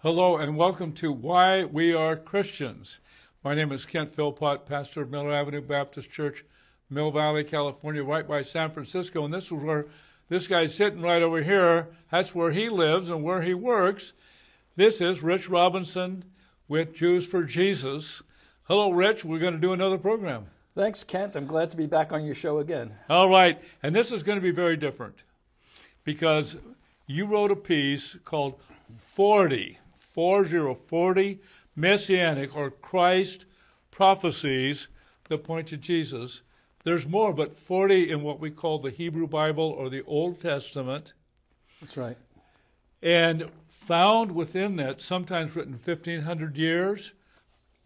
Hello and welcome to Why We Are Christians. My name is Kent Philpott, pastor of Miller Avenue Baptist Church, Mill Valley, California, right by San Francisco. And this is where this guy's sitting right over here. That's where he lives and where he works. This is Rich Robinson with Jews for Jesus. Hello, Rich. We're going to do another program. Thanks, Kent. I'm glad to be back on your show again. All right. And this is going to be very different because you wrote a piece called 40 messianic or Christ prophecies that point to Jesus. There's more, but 40 in what we call the Hebrew Bible or the Old Testament. That's right. And found within that, sometimes written 1,500 years,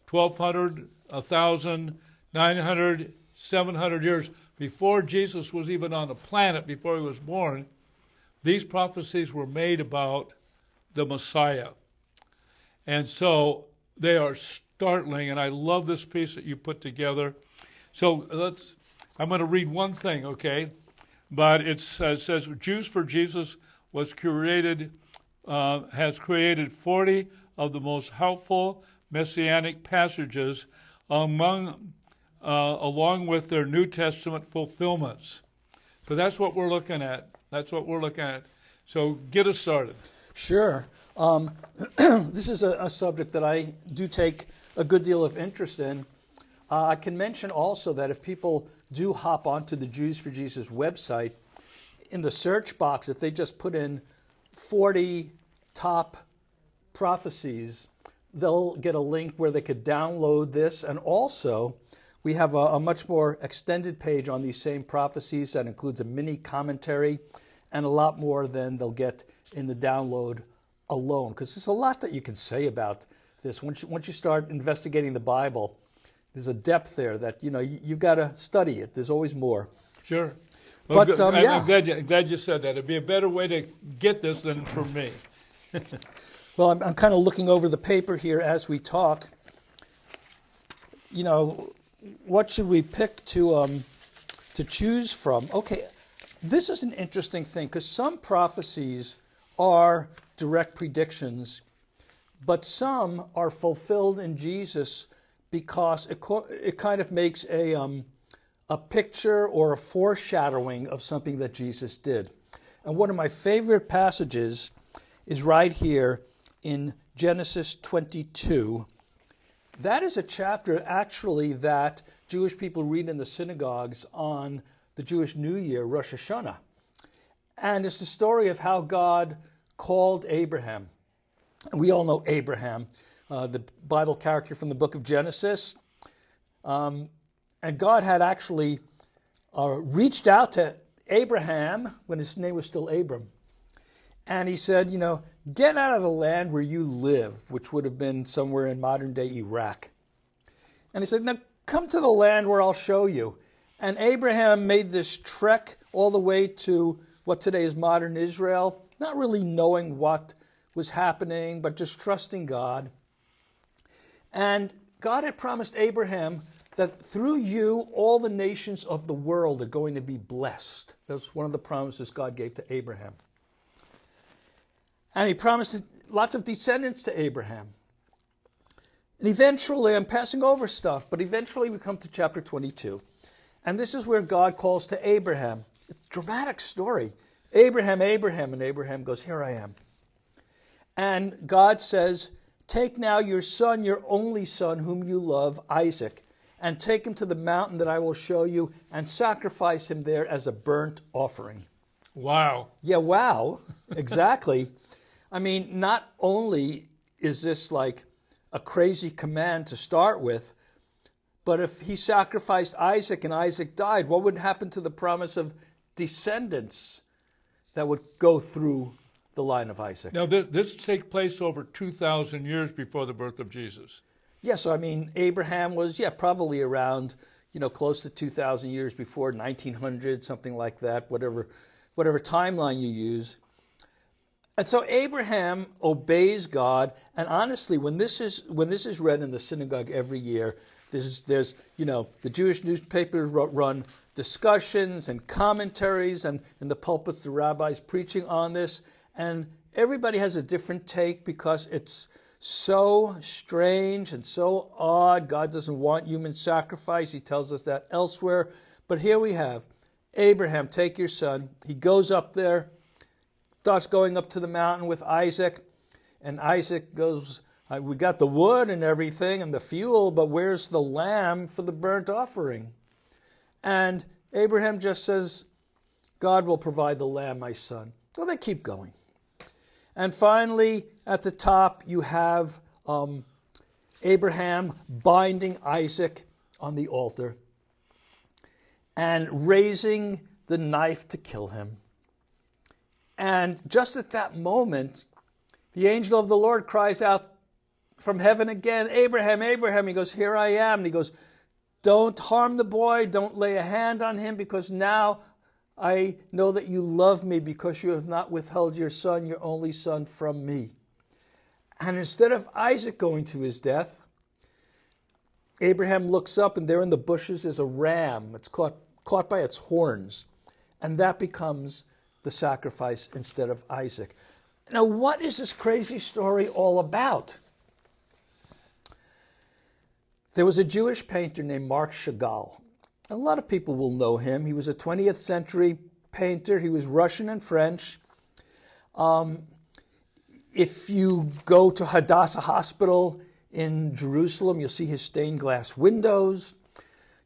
1,200, 1,000, 900, 700 years before Jesus was even on the planet, before he was born. These prophecies were made about the Messiah. And so they are startling, and I love this piece that you put together. So I'm going to read one thing, okay? But it says, Jews for Jesus has created 40 of the most helpful messianic passages along with their New Testament fulfillments. So that's what we're looking at. So get us started. Sure. This is a subject that I do take a good deal of interest in. I can mention also that if people do hop onto the Jews for Jesus website, in the search box, if they just put in 40 top prophecies, they'll get a link where they could download this. And also, we have a much more extended page on these same prophecies that includes a mini commentary and a lot more than they'll get in the download alone, because there's a lot that you can say about this. Once you start investigating the Bible, there's a depth there that you've got to study it. There's always more. Sure. Well, But I'm glad you said that. It'd be a better way to get this than for me. Well, I'm kind of looking over the paper here as we talk. What should we pick to choose from? Okay, this is an interesting thing because some prophecies are direct predictions, but some are fulfilled in Jesus because it kind of makes a picture or a foreshadowing of something that Jesus did. And one of my favorite passages is right here in Genesis 22. That is a chapter actually that Jewish people read in the synagogues on the Jewish New Year, Rosh Hashanah. And it's the story of how God called Abraham. And we all know Abraham, the Bible character from the book of Genesis. And God had actually reached out to Abraham when his name was still Abram. And he said, get out of the land where you live, which would have been somewhere in modern-day Iraq. And he said, now come to the land where I'll show you. And Abraham made this trek all the way to what today is modern Israel, not really knowing what was happening, but just trusting God. And God had promised Abraham that through you, all the nations of the world are going to be blessed. That's one of the promises God gave to Abraham. And he promised lots of descendants to Abraham. And eventually, I'm passing over stuff, but eventually we come to chapter 22. And this is where God calls to Abraham. It's a dramatic story. Abraham, Abraham. And Abraham goes, here I am. And God says, take now your son, your only son, whom you love, Isaac, and take him to the mountain that I will show you, and sacrifice him there as a burnt offering. Wow. Yeah, wow. Exactly. I mean, not only is this like a crazy command to start with, but if he sacrificed Isaac and Isaac died, what would happen to the promise of descendants that would go through the line of Isaac? Now, this takes place over 2,000 years before the birth of Jesus. Yeah, so I mean, Abraham was, probably around, close to 2,000 years before, 1900, something like that, whatever timeline you use. And so Abraham obeys God, and honestly, when this is read in the synagogue every year, there's the Jewish newspapers run discussions and commentaries, and in the pulpits the rabbis preaching on this, and everybody has a different take because it's so strange and so odd. God doesn't want human sacrifice. He tells us that elsewhere. But here we have Abraham, take your son. He goes up there, starts going up to the mountain with Isaac. And Isaac goes, we got the wood and everything and the fuel, but where's the lamb for the burnt offering? And Abraham just says, God will provide the lamb, my son. So they keep going. And finally, at the top, you have Abraham binding Isaac on the altar and raising the knife to kill him. And just at that moment, the angel of the Lord cries out from heaven again, Abraham, Abraham. He goes, here I am. And he goes, don't harm the boy. Don't lay a hand on him, because now I know that you love me, because you have not withheld your son, your only son, from me. And instead of Isaac going to his death, Abraham looks up, and there in the bushes is a ram. It's caught by its horns. And that becomes the sacrifice instead of Isaac. Now, what is this crazy story all about? There was a Jewish painter named Marc Chagall. A lot of people will know him. He was a 20th century painter. He was Russian and French. If you go to Hadassah Hospital in Jerusalem, you'll see his stained glass windows.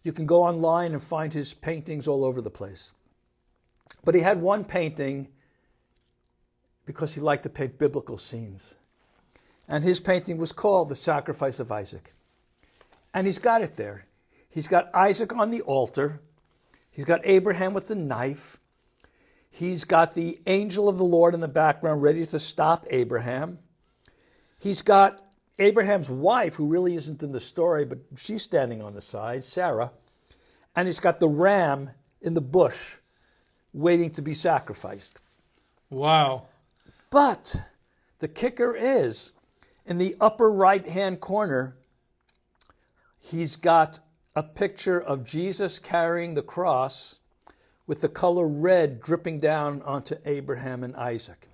You can go online and find his paintings all over the place. But he had one painting because he liked to paint biblical scenes. And his painting was called The Sacrifice of Isaac. And he's got it there. He's got Isaac on the altar. He's got Abraham with the knife. He's got the angel of the Lord in the background ready to stop Abraham. He's got Abraham's wife, who really isn't in the story, but she's standing on the side, Sarah. And he's got the ram in the bush waiting to be sacrificed. Wow. But the kicker is, in the upper right-hand corner, he's got a picture of Jesus carrying the cross with the color red dripping down onto Abraham and Isaac.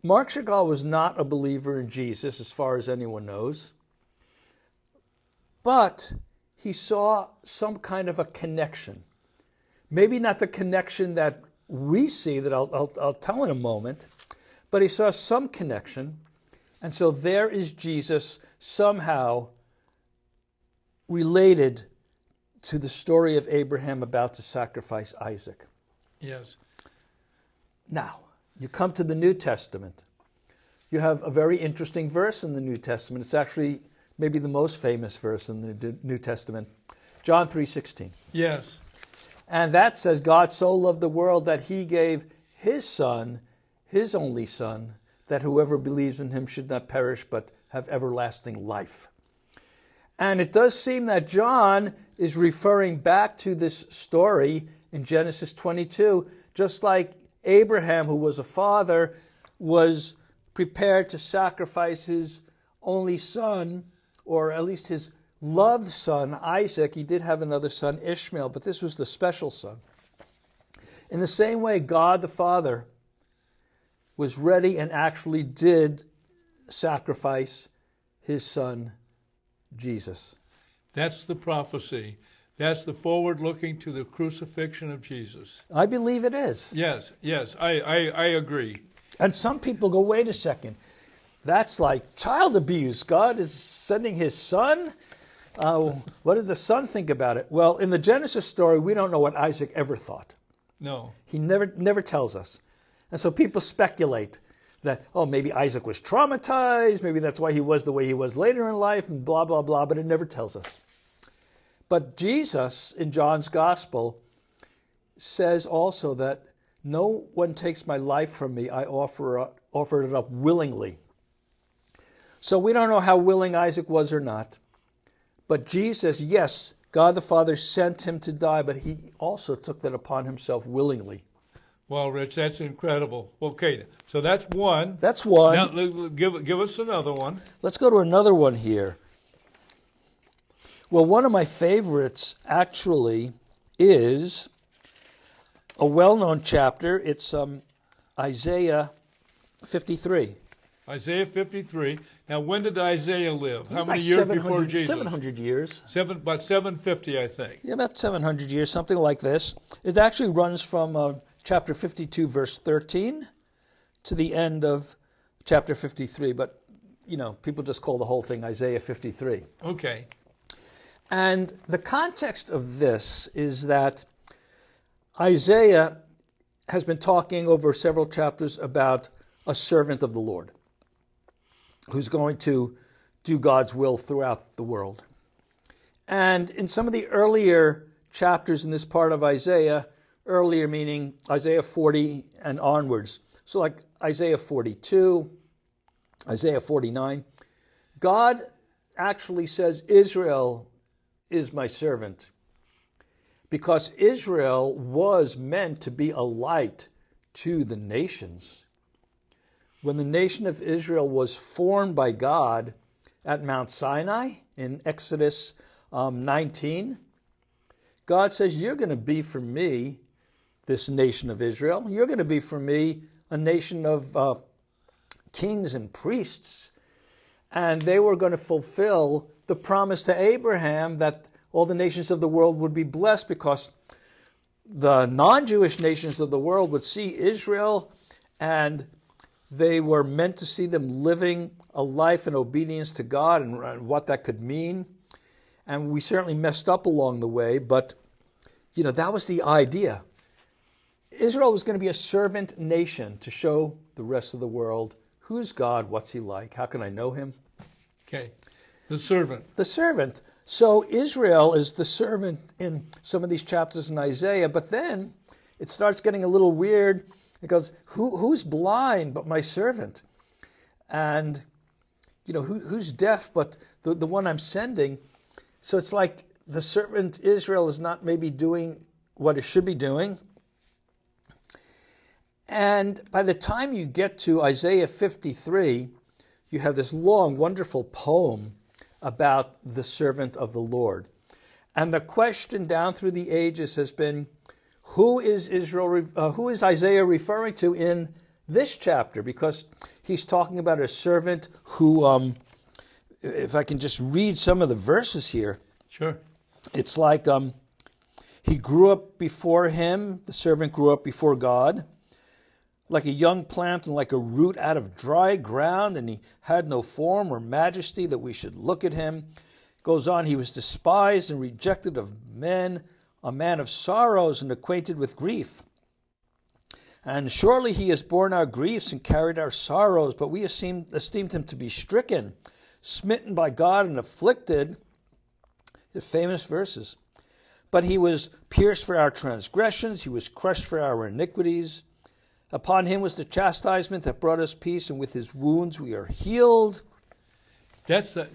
Marc Chagall was not a believer in Jesus, as far as anyone knows, but he saw some kind of a connection. Maybe not the connection that we see, that I'll tell in a moment, but he saw some connection, and so there is Jesus somehow related to the story of Abraham about to sacrifice Isaac. Yes. Now, you come to the New Testament. You have a very interesting verse in the New Testament. It's actually maybe the most famous verse in the New Testament. John 3:16. Yes. And that says, God so loved the world that he gave his son, his only son, that whoever believes in him should not perish but have everlasting life. And it does seem that John is referring back to this story in Genesis 22, just like Abraham, who was a father, was prepared to sacrifice his only son, or at least his loved son, Isaac. He did have another son, Ishmael, but this was the special son. In the same way, God the Father was ready and actually did sacrifice his son, Jesus. That's the prophecy. That's the forward looking to the crucifixion of Jesus. I believe it is. Yes, I agree. And some people go, wait a second, that's like child abuse. God is sending his son? What did the son think about it? Well, in the Genesis story, we don't know what Isaac ever thought. No. He never tells us. And so people speculate that, maybe Isaac was traumatized, maybe that's why he was the way he was later in life, and blah, blah, blah, but it never tells us. But Jesus, in John's Gospel, says also that no one takes my life from me, I offered it up willingly. So we don't know how willing Isaac was or not. But Jesus, yes, God the Father sent him to die, but he also took that upon himself willingly. Well, Rich, that's incredible. Okay, so that's one. That's one. Now, give us another one. Let's go to another one here. Well, one of my favorites actually is a well-known chapter. It's Isaiah 53. Isaiah 53. Now, when did Isaiah live? How It's many like years 700, before Jesus? 700 years. About 750, I think. Yeah, about 700 years, something like this. It actually runs from chapter 52, verse 13, to the end of chapter 53. But, people just call the whole thing Isaiah 53. Okay. And the context of this is that Isaiah has been talking over several chapters about a servant of the Lord who's going to do God's will throughout the world. And in some of the earlier chapters in this part of Isaiah, earlier meaning Isaiah 40 and onwards, so like Isaiah 42, Isaiah 49, God actually says, Israel is my servant, because Israel was meant to be a light to the nations. When the nation of Israel was formed by God at Mount Sinai in Exodus 19, God says, you're going to be for me this nation of Israel. You're going to be for me a nation of kings and priests. And they were going to fulfill the promise to Abraham that all the nations of the world would be blessed, because the non-Jewish nations of the world would see Israel, and they were meant to see them living a life in obedience to God and what that could mean. And we certainly messed up along the way, but that was the idea. Israel was going to be a servant nation to show the rest of the world, who's God, what's he like, how can I know him? Okay. The servant. The servant. So Israel is the servant in some of these chapters in Isaiah, but then it starts getting a little weird. It goes, who's blind but my servant? And, who's deaf but the one I'm sending? So it's like the servant Israel is not maybe doing what it should be doing. And by the time you get to Isaiah 53, you have this long, wonderful poem about the servant of the Lord. And the question down through the ages has been, who is Isaiah referring to in this chapter? Because he's talking about a servant who, if I can just read some of the verses here. Sure. It's like he grew up before him, the servant grew up before God, like a young plant and like a root out of dry ground, and he had no form or majesty that we should look at him. Goes on, he was despised and rejected of men, a man of sorrows and acquainted with grief. And surely he has borne our griefs and carried our sorrows, but we esteemed him to be stricken, smitten by God and afflicted. The famous verses. But he was pierced for our transgressions, he was crushed for our iniquities. Upon him was the chastisement that brought us peace, and with his wounds we are healed. That's the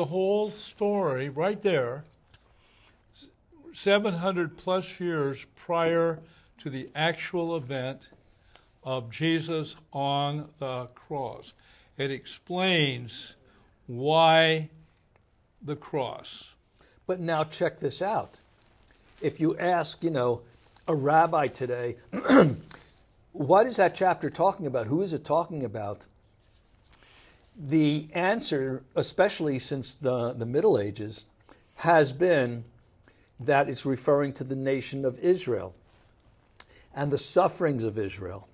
whole story right there. 700 plus years prior to the actual event of Jesus on the cross. It explains why the cross. But now check this out. If you ask, a rabbi today, what is that chapter talking about? Who is it talking about? The answer, especially since the Middle Ages, has been that it's referring to the nation of Israel and the sufferings of Israel.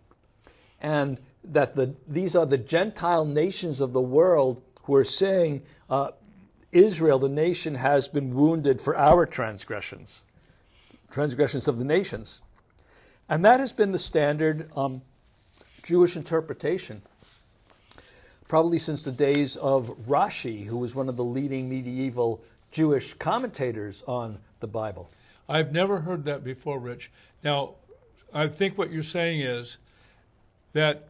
And that these are the Gentile nations of the world who are saying, Israel, the nation, has been wounded for our transgressions of the nations. And that has been the standard Jewish interpretation, probably since the days of Rashi, who was one of the leading medieval Jewish commentators on the Bible. I've never heard that before, Rich. Now, I think what you're saying is that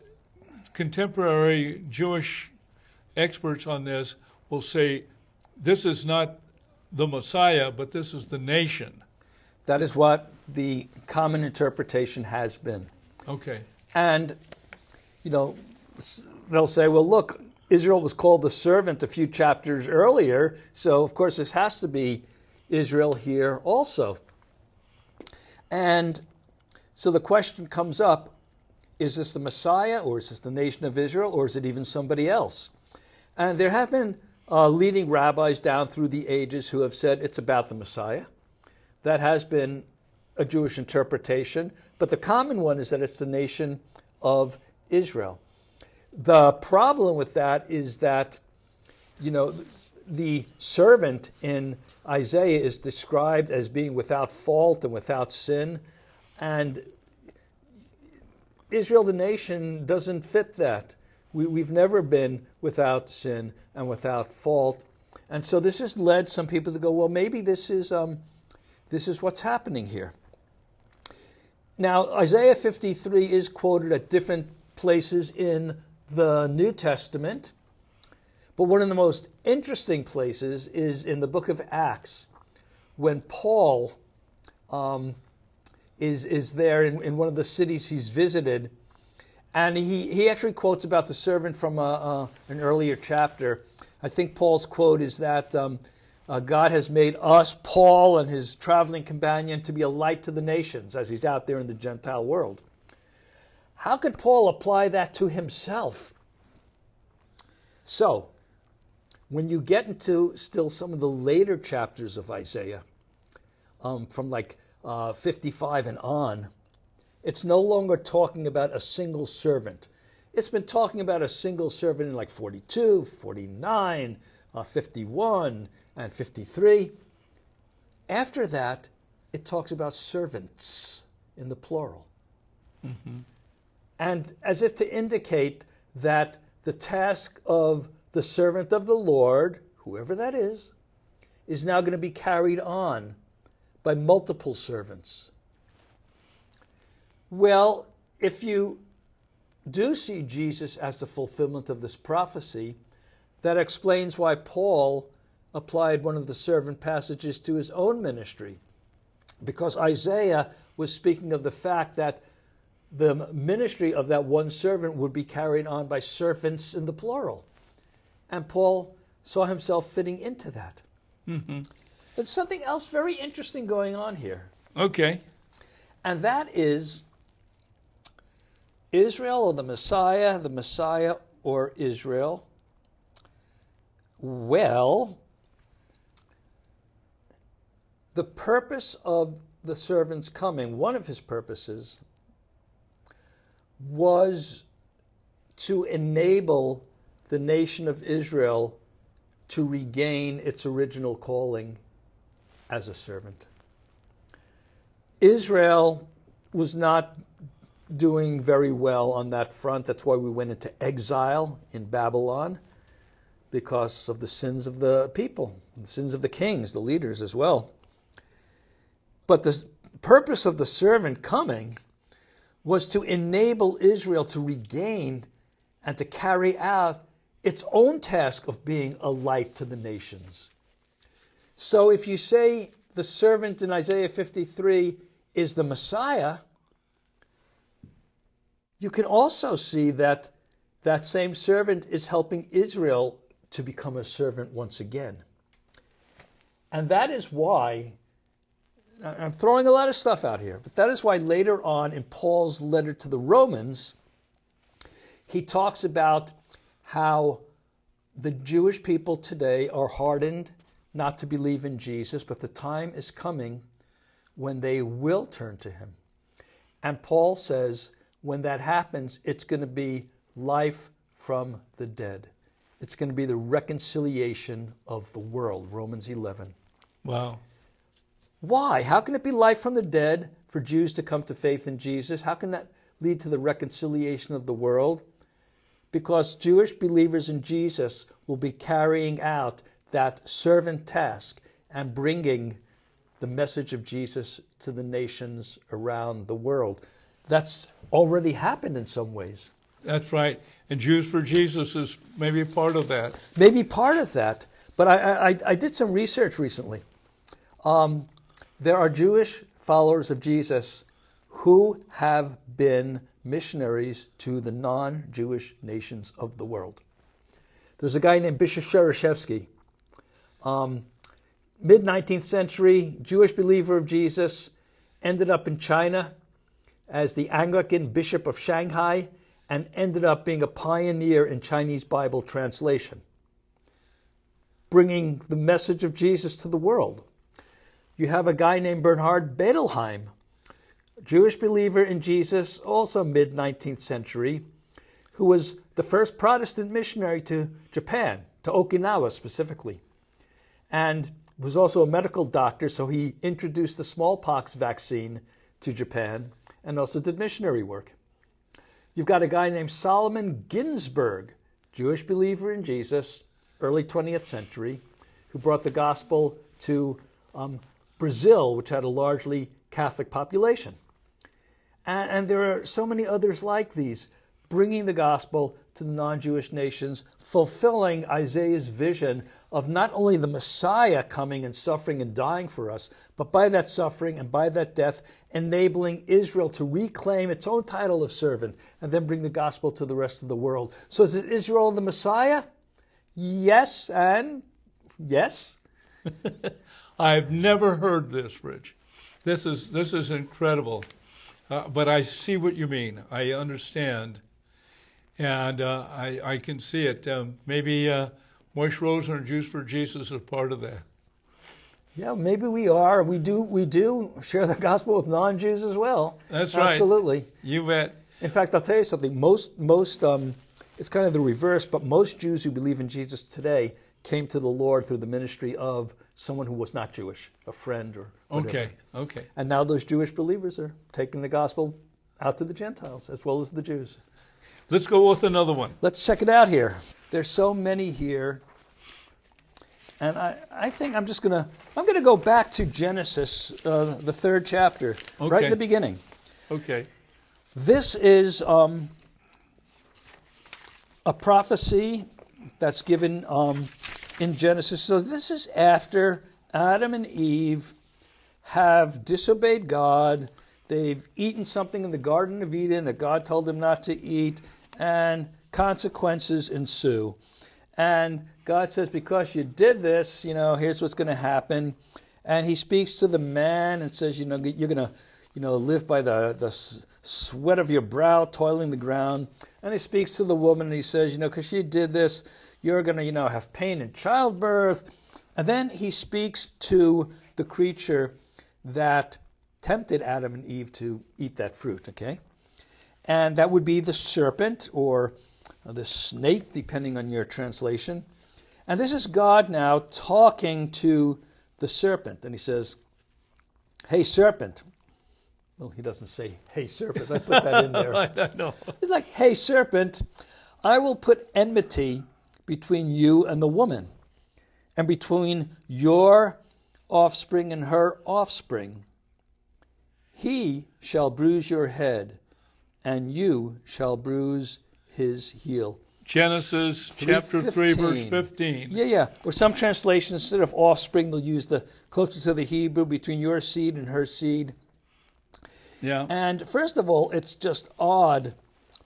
contemporary Jewish experts on this will say, this is not the Messiah, but this is the nation. That is what the common interpretation has been. Okay. And, they'll say, well, look, Israel was called the servant a few chapters earlier, so of course this has to be Israel here also. And so the question comes up, Is this the Messiah, or is this the nation of Israel, or is it even somebody else? And there have been leading rabbis down through the ages who have said it's about the Messiah. That has been a Jewish interpretation, but the common one is that it's the nation of Israel. The problem with that is that, the servant in Isaiah is described as being without fault and without sin, and Israel, the nation, doesn't fit that. We've never been without sin and without fault, and so this has led some people to go, well, maybe this is what's happening here. Now, Isaiah 53 is quoted at different places in the New Testament, but one of the most interesting places is in the book of Acts, when Paul is there in one of the cities he's visited, and he actually quotes about the servant from an earlier chapter. I think Paul's quote is that God has made us, Paul and his traveling companion, to be a light to the nations as he's out there in the Gentile world. How could Paul apply that to himself? So, when you get into still some of the later chapters of Isaiah, from 55 and on, it's no longer talking about a single servant. It's been talking about a single servant in 42, 49, 51, and 53. After that, it talks about servants in the plural. Mm-hmm. And as if to indicate that the task of the servant of the Lord, whoever that is now going to be carried on by multiple servants. Well, if you do see Jesus as the fulfillment of this prophecy, that explains why Paul applied one of the servant passages to his own ministry. Because Isaiah was speaking of the fact that the ministry of that one servant would be carried on by servants in the plural. And Paul saw himself fitting into that. Mm-hmm. But something else very interesting going on here. Okay. And that is Israel or the Messiah or Israel. Well, the purpose of the servant's coming, one of his purposes, was to enable the nation of Israel to regain its original calling as a servant. Israel was not doing very well on that front. That's why we went into exile in Babylon, because of the sins of the people, the sins of the kings, the leaders as well. But the purpose of the servant coming was to enable Israel to regain and to carry out its own task of being a light to the nations. So if you say the servant in Isaiah 53 is the Messiah, you can also see that that same servant is helping Israel to become a servant once again. And that is why, I'm throwing a lot of stuff out here, but that is why later on in Paul's letter to the Romans, he talks about how the Jewish people today are hardened not to believe in Jesus, but the time is coming when they will turn to him. And Paul says, when that happens, it's going to be life from the dead. It's going to be the reconciliation of the world, Romans 11. Wow. Why? How can it be life from the dead for Jews to come to faith in Jesus? How can that lead to the reconciliation of the world? Because Jewish believers in Jesus will be carrying out that servant task and bringing the message of Jesus to the nations around the world. That's already happened in some ways. That's right. And Jews for Jesus is maybe part of that. Maybe part of that. But I did some research recently. There are Jewish followers of Jesus who have been missionaries to the non-Jewish nations of the world. There's a guy named Bishop Shereshevsky, mid-19th century, Jewish believer of Jesus, ended up in China, as the Anglican Bishop of Shanghai and ended up being a pioneer in Chinese Bible translation, bringing the message of Jesus to the world. You have a guy named Bernhard Bedelheim, Jewish believer in Jesus, also mid-19th century, who was the first Protestant missionary to Japan, to Okinawa specifically, and was also a medical doctor, so he introduced the smallpox vaccine to Japan and also did missionary work. You've got a guy named Solomon Ginsburg, Jewish believer in Jesus, early 20th century, who brought the gospel to Brazil, which had a largely Catholic population. And there are so many others like these, bringing the gospel to the non-Jewish nations, fulfilling Isaiah's vision of not only the Messiah coming and suffering and dying for us, but by that suffering and by that death, enabling Israel to reclaim its own title of servant and then bring the gospel to the rest of the world. So is it Israel the Messiah? Yes and yes. I've never heard this, Rich. This is incredible. But I see what you mean. I understand. And I can see it. Maybe Moish Rosen or Jews for Jesus is part of that. Yeah, maybe we are. We do share the gospel with non-Jews as well. That's right. Absolutely. You bet. In fact, I'll tell you something. Most it's kind of the reverse, but most Jews who believe in Jesus today came to the Lord through the ministry of someone who was not Jewish, a friend or whatever. Okay. And now those Jewish believers are taking the gospel out to the Gentiles as well as the Jews. Let's go with another one. Let's check it out here. There's so many here. And I think I'm going to go back to Genesis, the 3rd chapter, right in the beginning. Okay. This is a prophecy that's given in Genesis. So this is after Adam and Eve have disobeyed God. They've eaten something in the Garden of Eden that God told them not to eat, and consequences ensue. And God says, because you did this, here's what's going to happen. And he speaks to the man and says, you're going to live by the sweat of your brow, toiling the ground. And he speaks to the woman and he says, because you did this, you're going to, have pain in childbirth. And then he speaks to the creature that tempted Adam and Eve to eat that fruit, okay? And that would be the serpent or the snake, depending on your translation. And this is God now talking to the serpent. And he says, hey, serpent. Well, he doesn't say, hey, serpent. I put that in there. I know. He's like, hey, serpent, I will put enmity between you and the woman, and between your offspring and her offspring. He shall bruise your head, and you shall bruise his heel. Genesis chapter 3, verse 15. Yeah. Or some translations, instead of offspring, they'll use the closer to the Hebrew, between your seed and her seed. Yeah. And first of all, it's just odd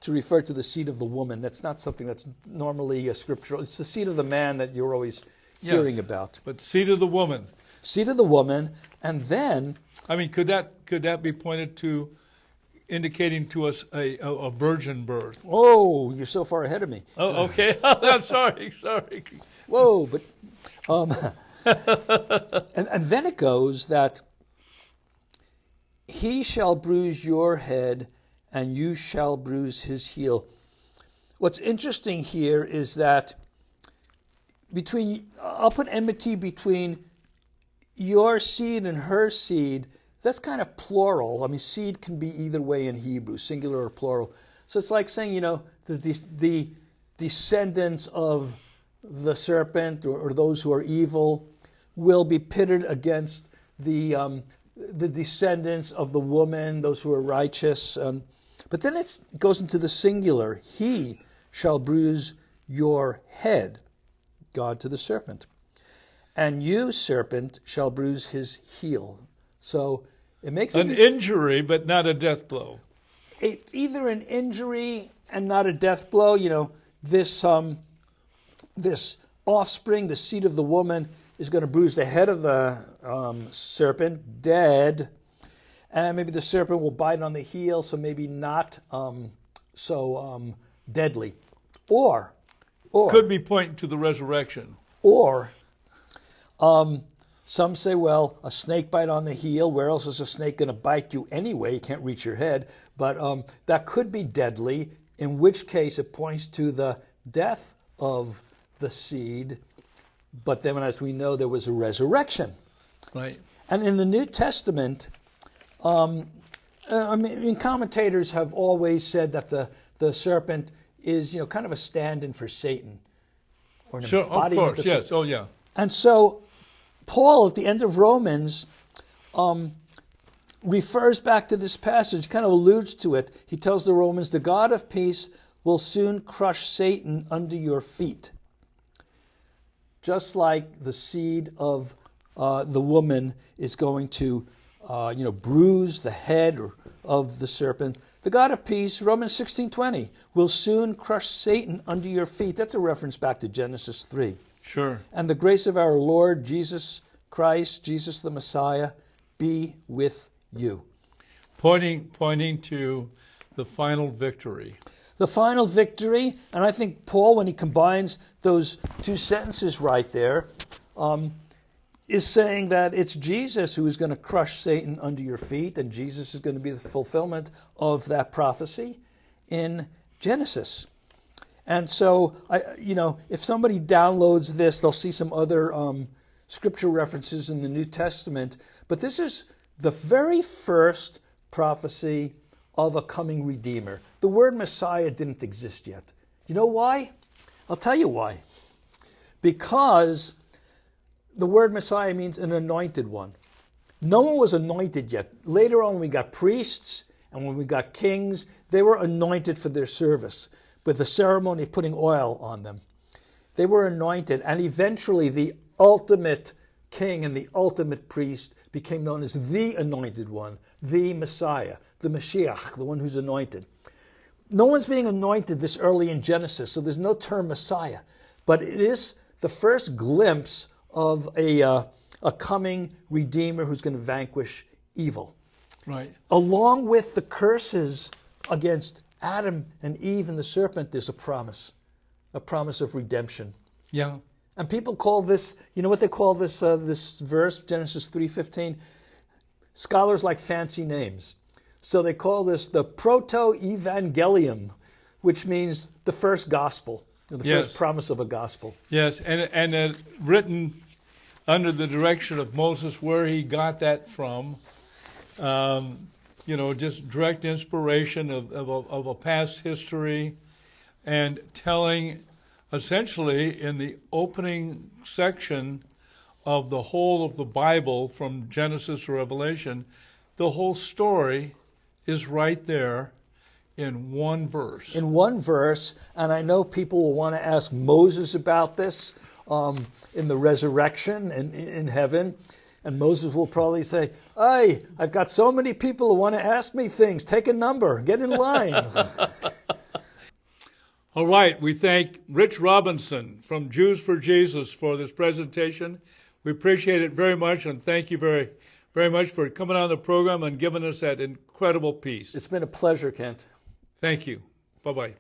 to refer to the seed of the woman. That's not something that's normally a scriptural. It's the seed of the man that you're always hearing about. But seed of the woman. Seed of the woman, and then... I mean, could that be pointed to indicating to us a virgin birth? Oh, you're so far ahead of me. Oh, okay. I'm sorry. Whoa, but... and then it goes that he shall bruise your head, and you shall bruise his heel. What's interesting here is that I'll put enmity between your seed and her seed. That's kind of plural. I mean, seed can be either way in Hebrew, singular or plural. So it's like saying, the descendants of the serpent or those who are evil will be pitted against the descendants of the woman, those who are righteous. But then it goes into the singular. He shall bruise your head, God to the serpent. And you, serpent, shall bruise his heel. So it makes an injury, but not a death blow. It's either an injury and not a death blow. This offspring, the seed of the woman, is going to bruise the head of the serpent, dead. and maybe the serpent will bite on the heel, so maybe not so deadly. Or Could be pointing to the resurrection. Or some say, well, a snake bite on the heel, where else is a snake going to bite you anyway? You can't reach your head. But that could be deadly, in which case it points to the death of the seed. But then, as we know, there was a resurrection. Right. And in the New Testament, commentators have always said that the serpent is, kind of a stand-in for Satan. Or an Sure, of embodiment course, yes. Oh, yeah. And so Paul, at the end of Romans, refers back to this passage, kind of alludes to it. He tells the Romans, the God of peace will soon crush Satan under your feet. Just like the seed of the woman is going to, bruise the head of the serpent. The God of peace, Romans 16:20, will soon crush Satan under your feet. That's a reference back to Genesis 3. Sure. And the grace of our Lord Jesus Christ, Jesus the Messiah, be with you. Pointing to the final victory. The final victory, and I think Paul, when he combines those two sentences right there, is saying that it's Jesus who is going to crush Satan under your feet, and Jesus is going to be the fulfillment of that prophecy in Genesis. And so, if somebody downloads this, they'll see some other scripture references in the New Testament. But this is the very first prophecy of a coming Redeemer. The word Messiah didn't exist yet. You know why? I'll tell you why. Because the word Messiah means an anointed one. No one was anointed yet. Later on, when we got priests and when we got kings, they were anointed for their service, with the ceremony of putting oil on them. They were anointed, and eventually the ultimate king and the ultimate priest became known as the anointed one, the Messiah, the Mashiach, the one who's anointed. No one's being anointed this early in Genesis, so there's no term Messiah. But it is the first glimpse of a coming Redeemer who's going to vanquish evil. Right. Along with the curses against Adam and Eve and the serpent, there's a promise of redemption. Yeah. And people call this, you know what they call this this verse, Genesis 3:15? Scholars like fancy names. So they call this the proto-evangelium, which means the first gospel, the first promise of a gospel. Yes, and written under the direction of Moses, where he got that from. Just direct inspiration of a past history, and telling essentially in the opening section of the whole of the Bible from Genesis to Revelation, the whole story is right there in one verse. In one verse, and I know people will want to ask Moses about this in the resurrection and in heaven. And Moses will probably say, "Hey, I've got so many people who want to ask me things. Take a number. Get in line." All right. We thank Rich Robinson from Jews for Jesus for this presentation. We appreciate it very much, and thank you very, very much for coming on the program and giving us that incredible piece. It's been a pleasure, Kent. Thank you. Bye-bye.